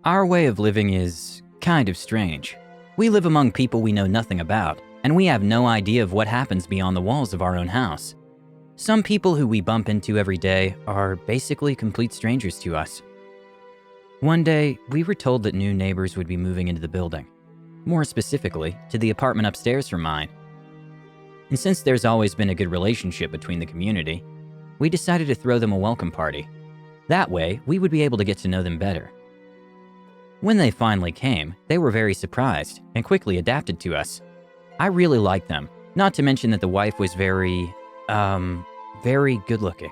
Our way of living is kind of strange. We live among people we know nothing about, and we have no idea of what happens beyond the walls of our own house. Some people who we bump into every day are basically complete strangers to us. One day, we were told that new neighbors would be moving into the building. More specifically, to the apartment upstairs from mine. And since there's always been a good relationship between the community, we decided to throw them a welcome party. That way, we would be able to get to know them better. When they finally came, they were very surprised and quickly adapted to us. I really liked them, not to mention that the wife was very good looking.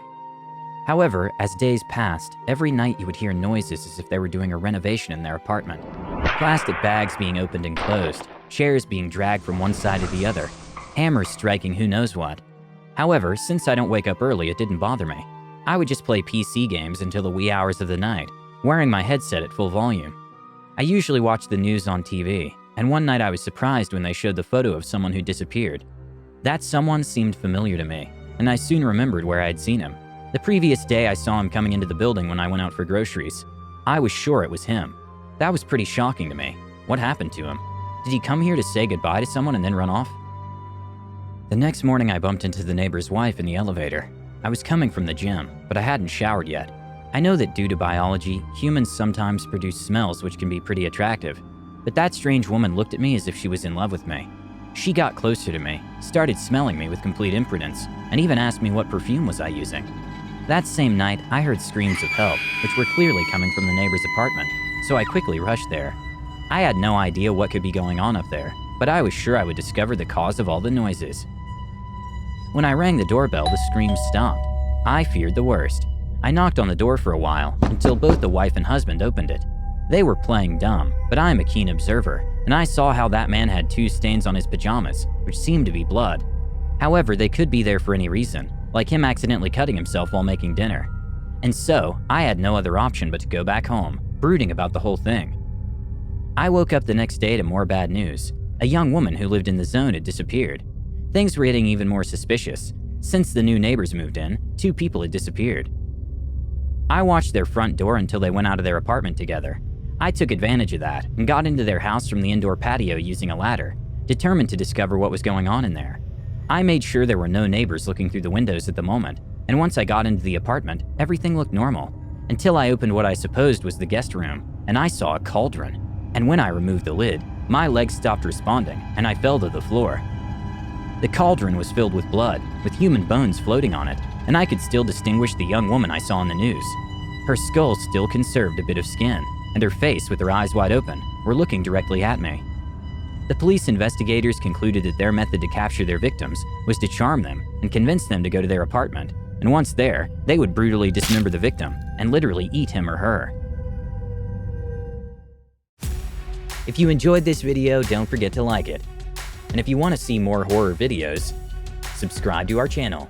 However, as days passed, every night you would hear noises as if they were doing a renovation in their apartment. Plastic bags being opened and closed, chairs being dragged from one side to the other, hammers striking who knows what. However, since I don't wake up early, it didn't bother me. I would just play PC games until the wee hours of the night, wearing my headset at full volume. I usually watch the news on TV, and one night I was surprised when they showed the photo of someone who disappeared. That someone seemed familiar to me, and I soon remembered where I had seen him. The previous day I saw him coming into the building when I went out for groceries. I was sure it was him. That was pretty shocking to me. What happened to him? Did he come here to say goodbye to someone and then run off? The next morning I bumped into the neighbor's wife in the elevator. I was coming from the gym, but I hadn't showered yet. I know that due to biology, humans sometimes produce smells which can be pretty attractive, but that strange woman looked at me as if she was in love with me. She got closer to me, started smelling me with complete impudence, and even asked me what perfume was I using. That same night, I heard screams of help, which were clearly coming from the neighbor's apartment, so I quickly rushed there. I had no idea what could be going on up there, but I was sure I would discover the cause of all the noises. When I rang the doorbell, the screams stopped. I feared the worst. I knocked on the door for a while, until both the wife and husband opened it. They were playing dumb, but I am a keen observer, and I saw how that man had 2 stains on his pajamas, which seemed to be blood. However, they could be there for any reason, like him accidentally cutting himself while making dinner. And so, I had no other option but to go back home, brooding about the whole thing. I woke up the next day to more bad news. A young woman who lived in the zone had disappeared. Things were getting even more suspicious. Since the new neighbors moved in, 2 people had disappeared. I watched their front door until they went out of their apartment together. I took advantage of that and got into their house from the indoor patio using a ladder, determined to discover what was going on in there. I made sure there were no neighbors looking through the windows at the moment, and once I got into the apartment, everything looked normal, until I opened what I supposed was the guest room, and I saw a cauldron. And when I removed the lid, my legs stopped responding, and I fell to the floor. The cauldron was filled with blood, with human bones floating on it, and I could still distinguish the young woman I saw in the news. Her skull still conserved a bit of skin, and her face, with her eyes wide open, were looking directly at me. The police investigators concluded that their method to capture their victims was to charm them and convince them to go to their apartment, and once there, they would brutally dismember the victim and literally eat him or her. If you enjoyed this video, don't forget to like it. And if you want to see more horror videos, subscribe to our channel.